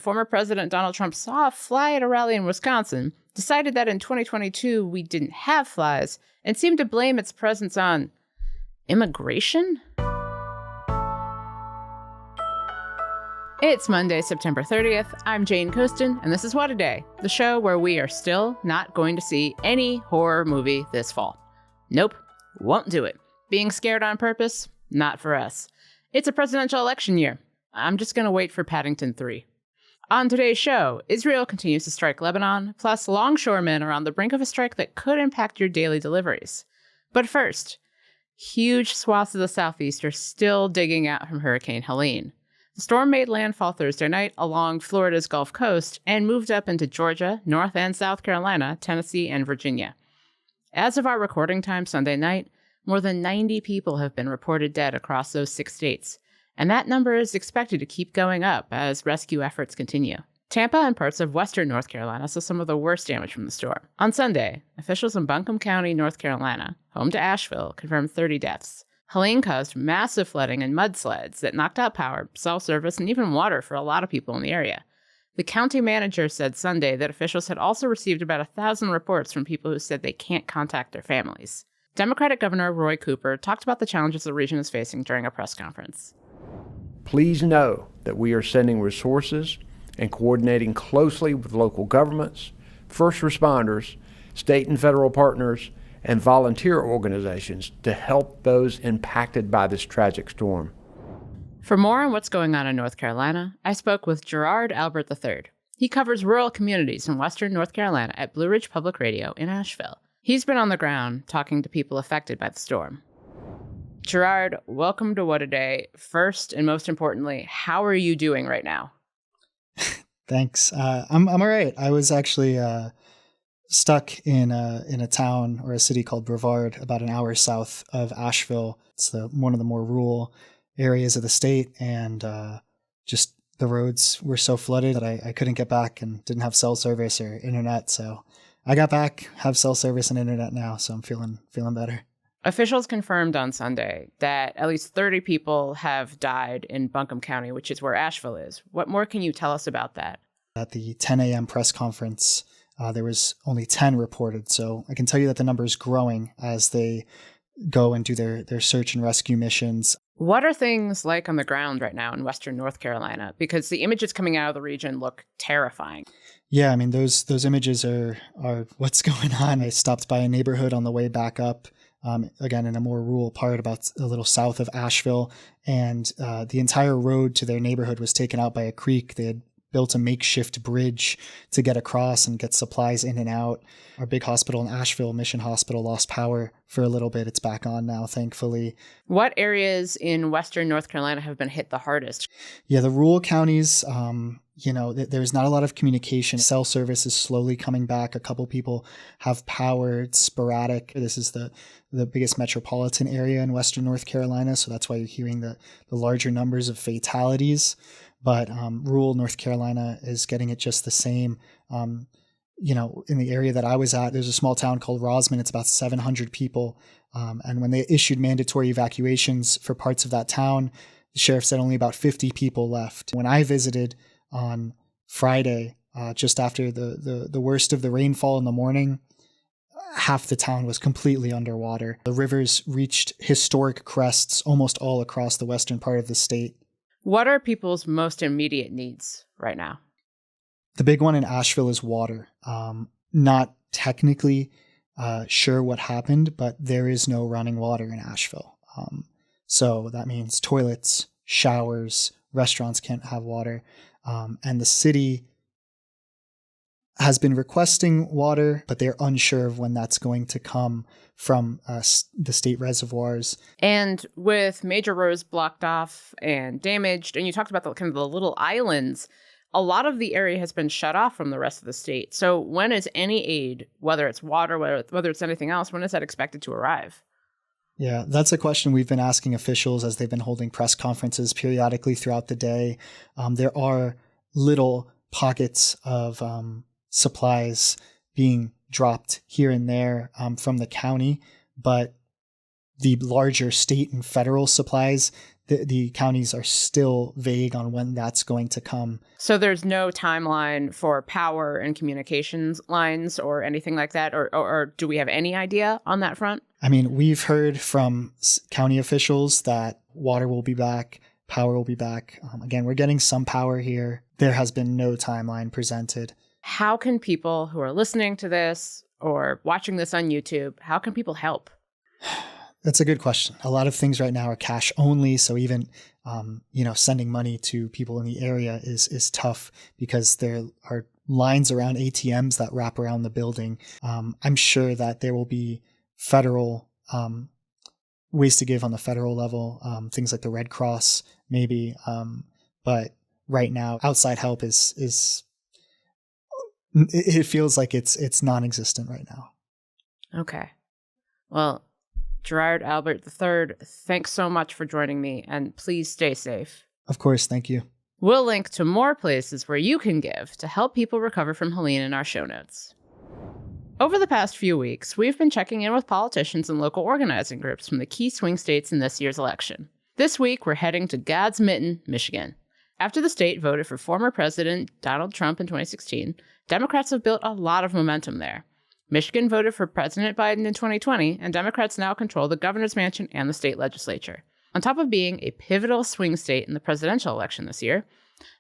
former President Donald Trump saw a fly at a rally in Wisconsin, decided that in 2022 we didn't have flies, and seemed to blame its presence on immigration? It's Monday, September 30th. I'm Jane Coaston, and this is What a Day, the show where we are still not going to see any horror movie this fall. Nope, won't do it. Being scared on purpose? Not for us. It's a presidential election year. I'm just going to wait for Paddington 3. On today's show, Israel continues to strike Lebanon, plus longshoremen are on the brink of a strike that could impact your daily deliveries. But first, huge swaths of the southeast are still digging out from Hurricane Helene. The storm made landfall Thursday night along Florida's Gulf Coast and moved up into Georgia, North and South Carolina, Tennessee, and Virginia. As of our recording time Sunday night, more than 90 people have been reported dead across those 6 states, and that number is expected to keep going up as rescue efforts continue. Tampa and parts of western North Carolina saw some of the worst damage from the storm. On Sunday, officials in Buncombe County, North Carolina, home to Asheville, confirmed 30 deaths. Helene caused massive flooding and mudslides that knocked out power, cell service, and even water for a lot of people in the area. The county manager said Sunday that officials had also received about 1,000 reports from people who said they can't contact their families. Democratic Governor Roy Cooper talked about the challenges the region is facing during a press conference. Please know that we are sending resources and coordinating closely with local governments, first responders, state and federal partners, and volunteer organizations to help those impacted by this tragic storm. For more on what's going on in North Carolina, I spoke with Gerard Albert III. He covers rural communities in western North Carolina at Blue Ridge Public Radio in Asheville. He's been on the ground talking to people affected by the storm. Gerard, welcome to What a Day. First and most importantly, how are you doing right now? Thanks. I'm all right. I was actually stuck in a town or a city called Brevard, about an hour south of Asheville. It's one of the more rural areas of the state, and just the roads were so flooded that I couldn't get back and didn't have cell service or internet. So I got back, have cell service and internet now, so I'm feeling better. Officials confirmed on Sunday that at least 30 people have died in Buncombe County, which is where Asheville is. What more can you tell us about that? At the 10 a.m. press conference, there was only 10 reported. So I can tell you that the number is growing as they go and do their search and rescue missions. What are things like on the ground right now in western North Carolina? Because the images coming out of the region look terrifying. Yeah, I mean, those images are what's going on. I stopped by a neighborhood on the way back up, again, in a more rural part, about a little south of Asheville. And the entire road to their neighborhood was taken out by a creek. They had built a makeshift bridge to get across and get supplies in and out. Our big hospital in Asheville, Mission Hospital, lost power for a little bit. It's back on now, thankfully. What areas in western North Carolina have been hit the hardest? Yeah, the rural counties, there's not a lot of communication. Cell service is slowly coming back. A couple people have power. It's sporadic. This is the biggest metropolitan area in western North Carolina, so that's why you're hearing the larger numbers of fatalities. But rural North Carolina is getting it just the same. In the area that I was at, there's a small town called Rosman. It's about 700 people. And when they issued mandatory evacuations for parts of that town, the sheriff said only about 50 people left. When I visited on Friday, just after the worst of the rainfall in the morning, half the town was completely underwater. The rivers reached historic crests almost all across the western part of the state. What are people's most immediate needs right now? The big one in Asheville is water. Not technically sure what happened, but there is no running water in Asheville. So that means toilets, showers, restaurants can't have water. And the city has been requesting water, but they're unsure of when that's going to come from the state reservoirs. And with major roads blocked off and damaged, and you talked about the little islands, a lot of the area has been shut off from the rest of the state. So when is any aid, whether it's water, whether it's anything else, when is that expected to arrive? Yeah, that's a question we've been asking officials as they've been holding press conferences periodically throughout the day. There are little pockets of supplies being dropped here and there from the county, but the larger state and federal supplies, the counties are still vague on when that's going to come. So there's no timeline for power and communications lines or anything like that? Or do we have any idea on that front? I mean, we've heard from county officials that water will be back, power will be back. Again, we're getting some power here. There has been no timeline presented. How can people who are listening to this or watching this on YouTube, how can people help? That's a good question. A lot of things right now are cash only. So even, sending money to people in the area is tough because there are lines around ATMs that wrap around the building. I'm sure that there will be federal ways to give on the federal level, things like the Red Cross, maybe. But right now, outside help is it feels like it's non-existent right now. Okay. Well, Gerard Albert III, thanks so much for joining me, and please stay safe. Of course, thank you. We'll link to more places where you can give to help people recover from Helene in our show notes. Over the past few weeks, we've been checking in with politicians and local organizing groups from the key swing states in this year's election. This week, we're heading to God's Mitten, Michigan. After the state voted for former President Donald Trump in 2016, Democrats have built a lot of momentum there. Michigan voted for President Biden in 2020, and Democrats now control the governor's mansion and the state legislature. On top of being a pivotal swing state in the presidential election this year,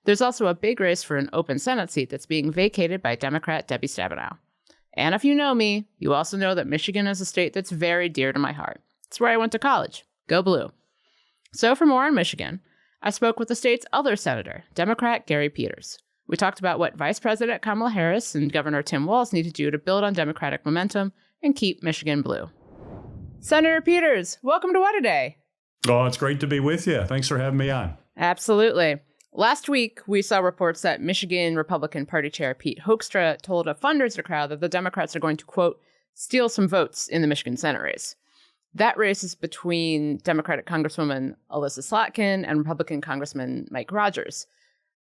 there's also a big race for an open Senate seat that's being vacated by Democrat Debbie Stabenow. And if you know me, you also know that Michigan is a state that's very dear to my heart. It's where I went to college. Go Blue. So for more on Michigan, I spoke with the state's other senator, Democrat Gary Peters. We talked about what Vice President Kamala Harris and Governor Tim Walz need to do to build on Democratic momentum and keep Michigan blue. Senator Peters, welcome to What a Day. Oh, it's great to be with you. Thanks for having me on. Absolutely. Last week, we saw reports that Michigan Republican Party Chair Pete Hoekstra told a fundraiser crowd that the Democrats are going to, quote, steal some votes in the Michigan Senate race. That race is between Democratic Congresswoman Alyssa Slotkin and Republican Congressman Mike Rogers.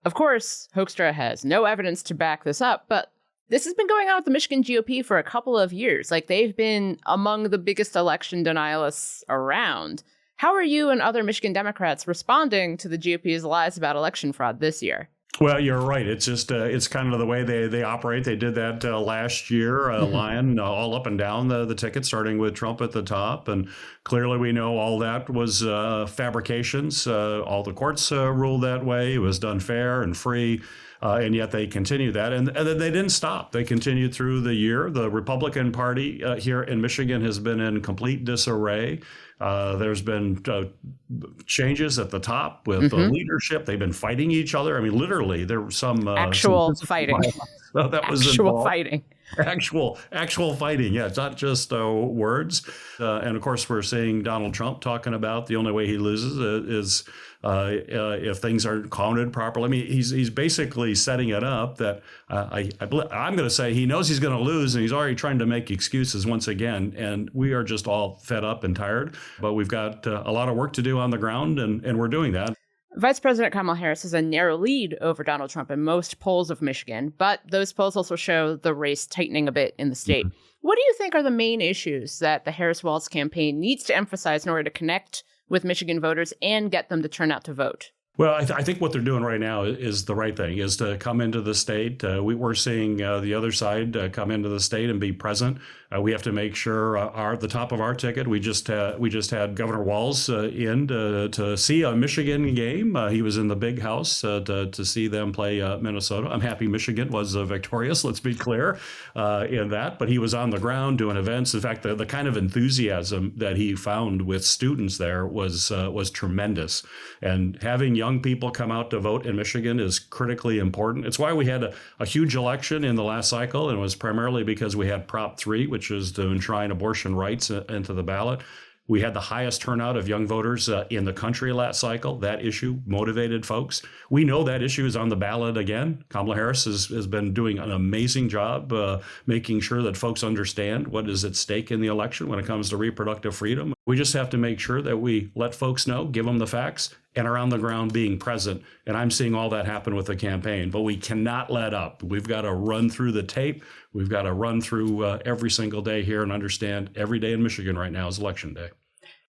Of course, Hoekstra has no evidence to back this up, but this has been going on with the Michigan GOP for a couple of years. Like, they've been among the biggest election denialists around. How are you and other Michigan Democrats responding to the GOP's lies about election fraud this year? Well, you're right. It's just it's kind of the way they operate. They did that last year, lying all up and down the ticket, starting with Trump at the top. And clearly we know all that was fabrications. All the courts ruled that way. It was done fair and free. And yet they continue that. And they didn't stop. They continued through the year. The Republican Party here in Michigan has been in complete disarray. There's been changes at the top with leadership. They've been fighting each other. I mean, literally, there was some actual fighting. That was actual involved. Fighting. Actual fighting. Yeah, it's not just words. And of course, we're seeing Donald Trump talking about the only way he loses is if things aren't counted properly. I mean, he's basically setting it up that I'm going to say he knows he's going to lose, and he's already trying to make excuses once again. And we are just all fed up and tired. But we've got a lot of work to do on the ground, and we're doing that. Vice President Kamala Harris has a narrow lead over Donald Trump in most polls of Michigan, but those polls also show the race tightening a bit in the state. Mm-hmm. What do you think are the main issues that the Harris-Walz campaign needs to emphasize in order to connect with Michigan voters and get them to turn out to vote? Well, I think what they're doing right now is the right thing, is to come into the state. We're seeing the other side come into the state and be present. We have to make sure at the top of our ticket. We just had Governor Walz in to see a Michigan game. He was in the big house to see them play Minnesota. I'm happy Michigan was victorious. Let's be clear in that. But he was on the ground doing events. In fact, the kind of enthusiasm that he found with students there was tremendous. And having young people come out to vote in Michigan is critically important. It's why we had a huge election in the last cycle, and it was primarily because we had Prop 3, which is to enshrine abortion rights into the ballot. We had the highest turnout of young voters in the country last cycle. That issue motivated folks. We know that issue is on the ballot again. Kamala Harris has been doing an amazing job making sure that folks understand what is at stake in the election when it comes to reproductive freedom. We just have to make sure that we let folks know, give them the facts, and are on the ground being present. And I'm seeing all that happen with the campaign. But we cannot let up. We've got to run through the tape. We've got to run through every single day here and understand every day in Michigan right now is election day.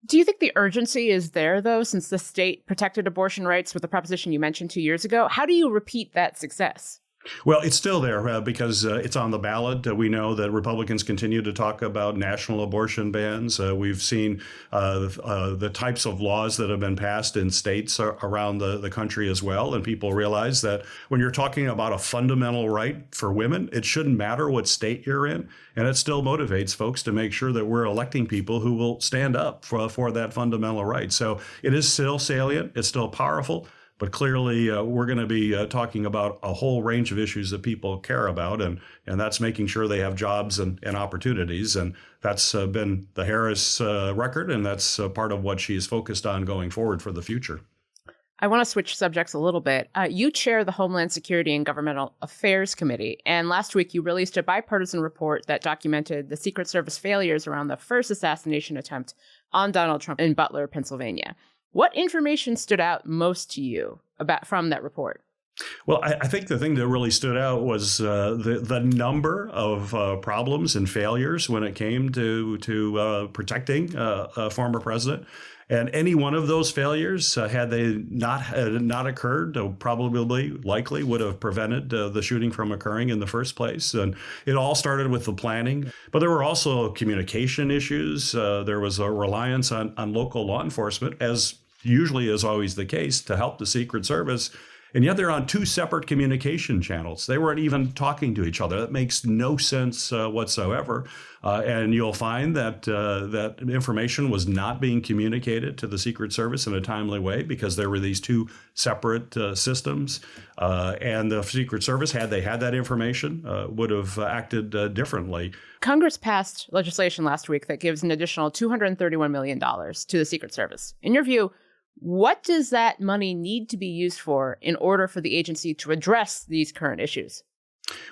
Do you think the urgency is there, though, since the state protected abortion rights with the proposition you mentioned 2 years ago? How do you repeat that success? Well, it's still there because it's on the ballot. We know that Republicans continue to talk about national abortion bans. We've seen the types of laws that have been passed in states around the country as well. And people realize that when you're talking about a fundamental right for women, it shouldn't matter what state you're in. And it still motivates folks to make sure that we're electing people who will stand up for that fundamental right. So it is still salient. It's still powerful. But clearly, we're going to be talking about a whole range of issues that people care about, and that's making sure they have jobs and opportunities. And that's been the Harris record, and that's part of what she's focused on going forward for the future. I want to switch subjects a little bit. You chair the Homeland Security and Governmental Affairs Committee, and last week you released a bipartisan report that documented the Secret Service failures around the first assassination attempt on Donald Trump in Butler, Pennsylvania. What information stood out most to you from that report? Well, I think the thing that really stood out was the number of problems and failures when it came to protecting a former president. And any one of those failures, had they not occurred, likely would have prevented the shooting from occurring in the first place. And it all started with the planning. But there were also communication issues. There was a reliance on local law enforcement, as usually is always the case, to help the Secret Service. And yet they're on two separate communication channels. They weren't even talking to each other. That makes no sense whatsoever. And you'll find that that information was not being communicated to the Secret Service in a timely way because there were these two separate systems. And the Secret Service, had they had that information, would have acted differently. Congress passed legislation last week that gives an additional $231 million to the Secret Service. In your view, what does that money need to be used for in order for the agency to address these current issues?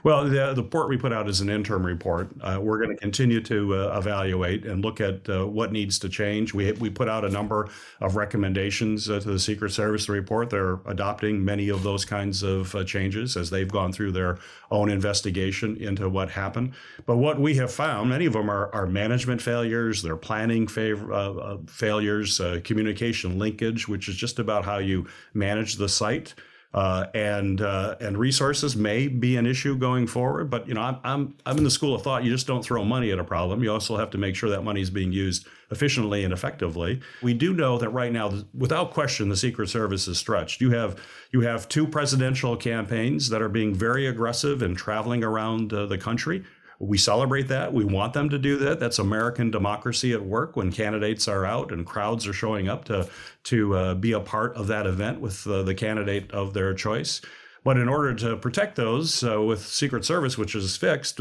Well, the report we put out is an interim report. We're going to continue to evaluate and look at what needs to change. We put out a number of recommendations to the Secret Service report. They're adopting many of those kinds of changes as they've gone through their own investigation into what happened. But what we have found, many of them are management failures, they're planning failures, communication linkage, which is just about how you manage the site. And resources may be an issue going forward, but I'm in the school of thought. You just don't throw money at a problem. You also have to make sure that money is being used efficiently and effectively. We do know that right now, without question, the Secret Service is stretched. You have two presidential campaigns that are being very aggressive and traveling around the country. We celebrate that. We want them to do that. That's American democracy at work when candidates are out and crowds are showing up to be a part of that event with the candidate of their choice. But in order to protect those with Secret Service, which is fixed,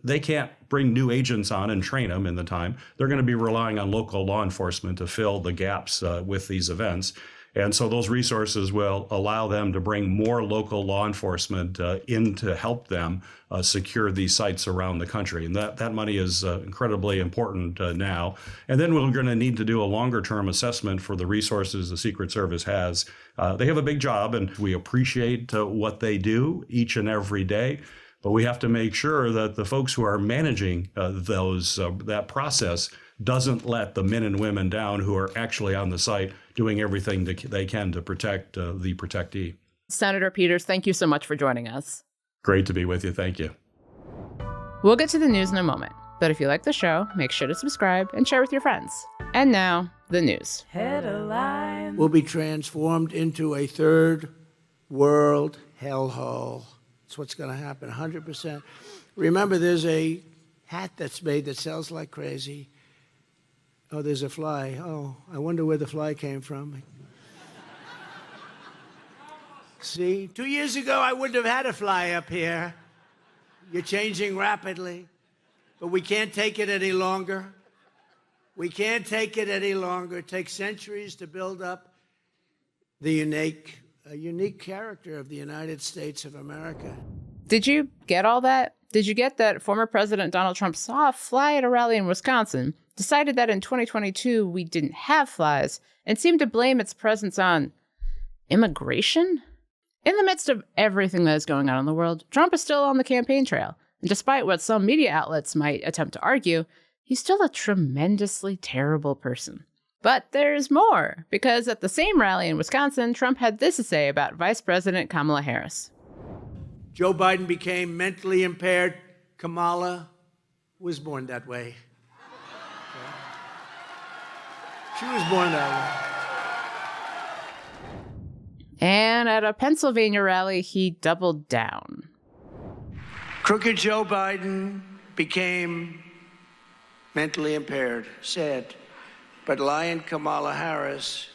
they can't bring new agents on and train them in the time. They're going to be relying on local law enforcement to fill the gaps with these events. And so those resources will allow them to bring more local law enforcement in to help them secure these sites around the country. And that money is incredibly important now. And then we're going to need to do a longer term assessment for the resources the Secret Service has. They have a big job, and we appreciate what they do each and every day. But we have to make sure that the folks who are managing that process doesn't let the men and women down who are actually on the site doing everything they can to protect the protectee. Senator Peters, thank you so much for joining us. Great to be with you. Thank you. We'll get to the news in a moment, but if you like the show, make sure to subscribe and share with your friends. And now, the news. Headlines. Will be transformed into a third world hellhole. That's what's going to happen, 100%. Remember, there's a hat that's made that sells like crazy. Oh, there's a fly. Oh, I wonder where the fly came from. See, 2 years ago, I wouldn't have had a fly up here. You're changing rapidly, but we can't take it any longer. We can't take it any longer. It takes centuries to build up the unique character of the United States of America. Did you get all that? Did you get that former President Donald Trump saw a fly at a rally in Wisconsin, decided that in 2022 we didn't have flies, and seemed to blame its presence on immigration? In the midst of everything that is going on in the world, Trump is still on the campaign trail. And despite what some media outlets might attempt to argue, he's still a tremendously terrible person. But there's more, because at the same rally in Wisconsin, Trump had this to say about Vice President Kamala Harris. Joe Biden became mentally impaired. Kamala was born that way. Okay. She was born that way. And at a Pennsylvania rally, he doubled down. Crooked Joe Biden became mentally impaired. Sad. But lying Kamala Harris,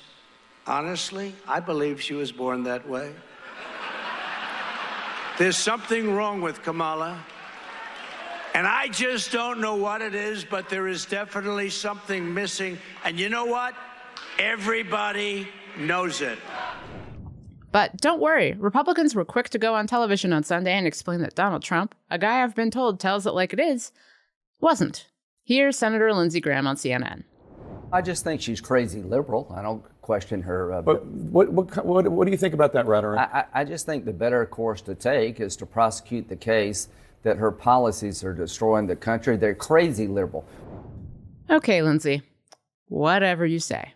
honestly, I believe she was born that way. There's something wrong with Kamala. And I just don't know what it is, but there is definitely something missing. And you know what? Everybody knows it. But don't worry, Republicans were quick to go on television on Sunday and explain that Donald Trump, a guy I've been told tells it like it is, wasn't. Here's Senator Lindsey Graham on CNN. I just think she's crazy liberal. I don't question her. But what do you think about that rhetoric? I just think the better course to take is to prosecute the case that her policies are destroying the country. They're crazy liberal. Okay, Lindsey, whatever you say.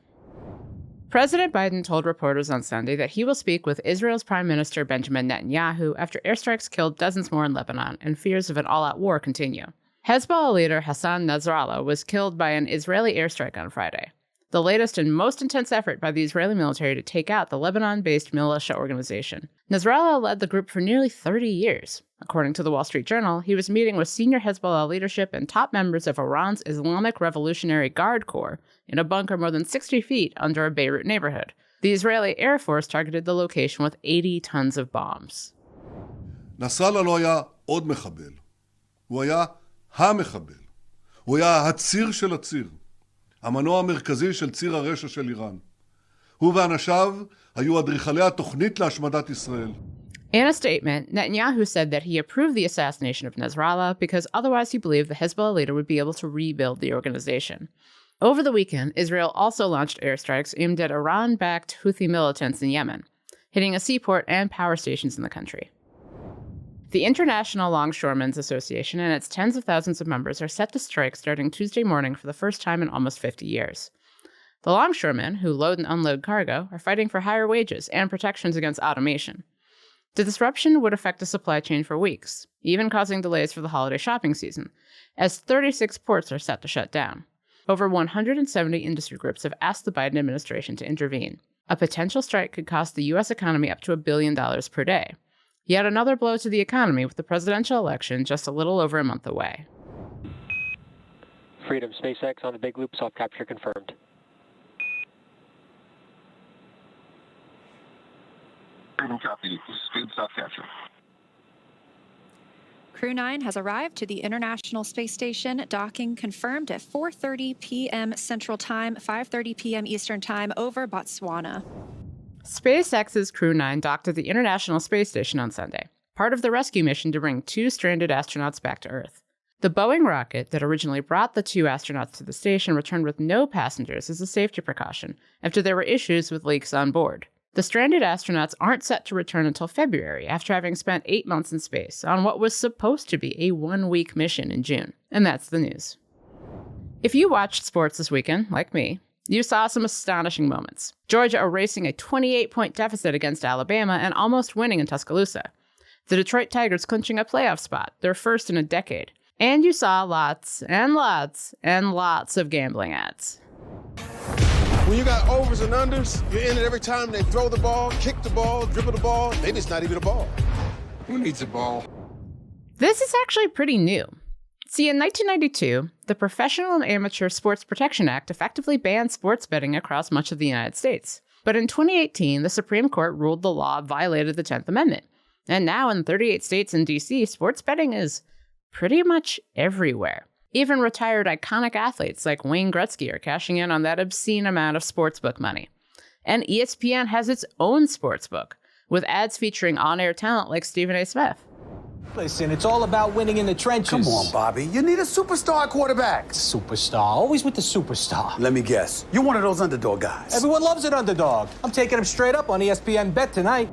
President Biden told reporters on Sunday that he will speak with Israel's Prime Minister Benjamin Netanyahu after airstrikes killed dozens more in Lebanon and fears of an all-out war continue. Hezbollah leader Hassan Nasrallah was killed by an Israeli airstrike on Friday, the latest and most intense effort by the Israeli military to take out the Lebanon-based militia organization. Nasrallah led the group for nearly 30 years. According to the Wall Street Journal, he was meeting with senior Hezbollah leadership and top members of Iran's Islamic Revolutionary Guard Corps in a bunker more than 60 feet under a Beirut neighborhood. The Israeli Air Force targeted the location with 80 tons of bombs. נסראללה לא היה עוד מחבל. הוא היה המחבל. הוא היה הציר של הציר. המנוע המרכזי של ציר הרשע של איראן. הוא ואנשיו היו אדריכלי התוכנית להשמדת ישראל. In a statement, Netanyahu said that he approved the assassination of Nasrallah because otherwise he believed the Hezbollah leader would be able to rebuild the organization. Over the weekend, Israel also launched airstrikes aimed at Iran-backed Houthi militants in Yemen, hitting a seaport and power stations in the country. The International Longshoremen's Association and its tens of thousands of members are set to strike starting Tuesday morning for the first time in almost 50 years. The longshoremen, who load and unload cargo, are fighting for higher wages and protections against automation. The disruption would affect the supply chain for weeks, even causing delays for the holiday shopping season, as 36 ports are set to shut down. Over 170 industry groups have asked the Biden administration to intervene. A potential strike could cost the U.S. economy up to $1 billion per day. Yet another blow to the economy with the presidential election just a little over a month away. Freedom, SpaceX on the Big Loop, soft capture confirmed. Freedom copy. Speed soft capture. Crew 9 has arrived to the International Space Station. Docking confirmed at 4:30 p.m. Central Time, 5:30 p.m. Eastern Time over Botswana. SpaceX's Crew 9 docked at the International Space Station on Sunday, part of the rescue mission to bring 2 stranded astronauts back to Earth. The Boeing rocket that originally brought the 2 astronauts to the station returned with no passengers as a safety precaution after there were issues with leaks on board. The stranded astronauts aren't set to return until February after having spent 8 months in space on what was supposed to be a 1-week mission in June. And that's the news. If you watched sports this weekend, like me, you saw some astonishing moments. Georgia erasing a 28-point deficit against Alabama and almost winning in Tuscaloosa. The Detroit Tigers clinching a playoff spot, their first in a decade. And you saw lots and lots and lots of gambling ads. When you got overs and unders, you're in it every time they throw the ball, kick the ball, dribble the ball. Maybe it's not even a ball. Who needs a ball? This is actually pretty new. See, in 1992, the Professional and Amateur Sports Protection Act effectively banned sports betting across much of the United States. But in 2018, the Supreme Court ruled the law violated the 10th Amendment. And now in 38 states and D.C., sports betting is pretty much everywhere. Even retired iconic athletes like Wayne Gretzky are cashing in on that obscene amount of sportsbook money. And ESPN has its own sportsbook, with ads featuring on-air talent like Stephen A. Smith. Listen, it's all about winning in the trenches. Come on, Bobby. You need a superstar quarterback. Superstar. Always with the superstar. Let me guess. You're one of those underdog guys. Everyone loves an underdog. I'm taking him straight up on ESPN Bet tonight.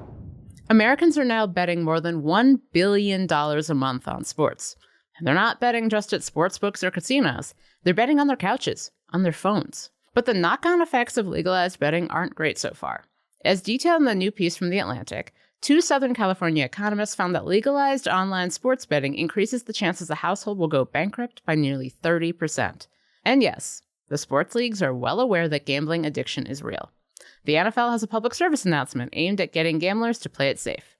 Americans are now betting more than $1 billion a month on sports. And they're not betting just at sports books or casinos. They're betting on their couches, on their phones, But the knock-on effects of legalized betting aren't great so far. As detailed in the new piece from The Atlantic, 2 Southern California economists found that legalized online sports betting increases the chances a household will go bankrupt by nearly 30%. And yes, the sports leagues are well aware that gambling addiction is real. The NFL has a public service announcement aimed at getting gamblers to play it safe.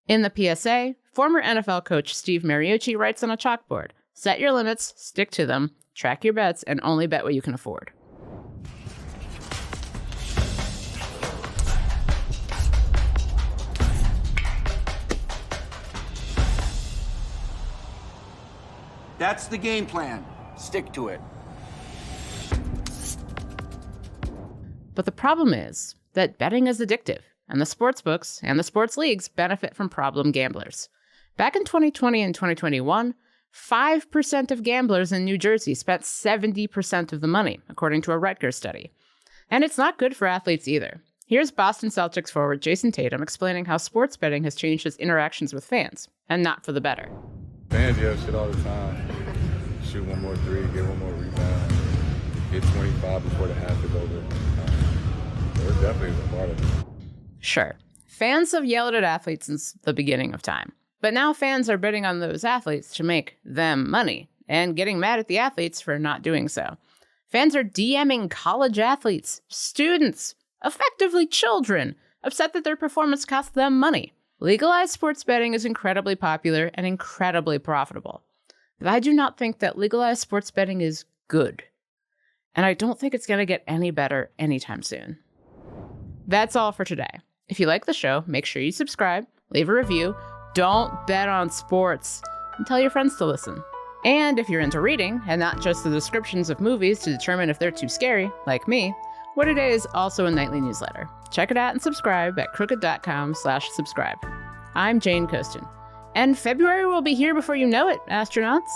In the PSA, former NFL coach Steve Mariucci writes on a chalkboard, "Set your limits, stick to them, track your bets, and only bet what you can afford." That's the game plan. Stick to it. But the problem is that betting is addictive, and the sports books and the sports leagues benefit from problem gamblers. Back in 2020 and 2021, 5% of gamblers in New Jersey spent 70% of the money, according to a Rutgers study. And it's not good for athletes either. Here's Boston Celtics forward Jason Tatum explaining how sports betting has changed his interactions with fans, and not for the better. Fans yell shit all the time. Shoot one more three, get one more rebound, hit 25 before the half is over. It's definitely a part of it. Sure, fans have yelled at athletes since the beginning of time. But now fans are betting on those athletes to make them money, and getting mad at the athletes for not doing so. Fans are DMing college athletes, students, effectively children, upset that their performance cost them money. Legalized sports betting is incredibly popular and incredibly profitable. But I do not think that legalized sports betting is good. And I don't think it's going to get any better anytime soon. That's all for today. If you like the show, make sure you subscribe, leave a review, don't bet on sports, and tell your friends to listen. And if you're into reading, and not just the descriptions of movies to determine if they're too scary, like me, What A Day is also a nightly newsletter. Check it out and subscribe at crooked.com/subscribe. I'm Jane Coaston. And February will be here before you know it, astronauts.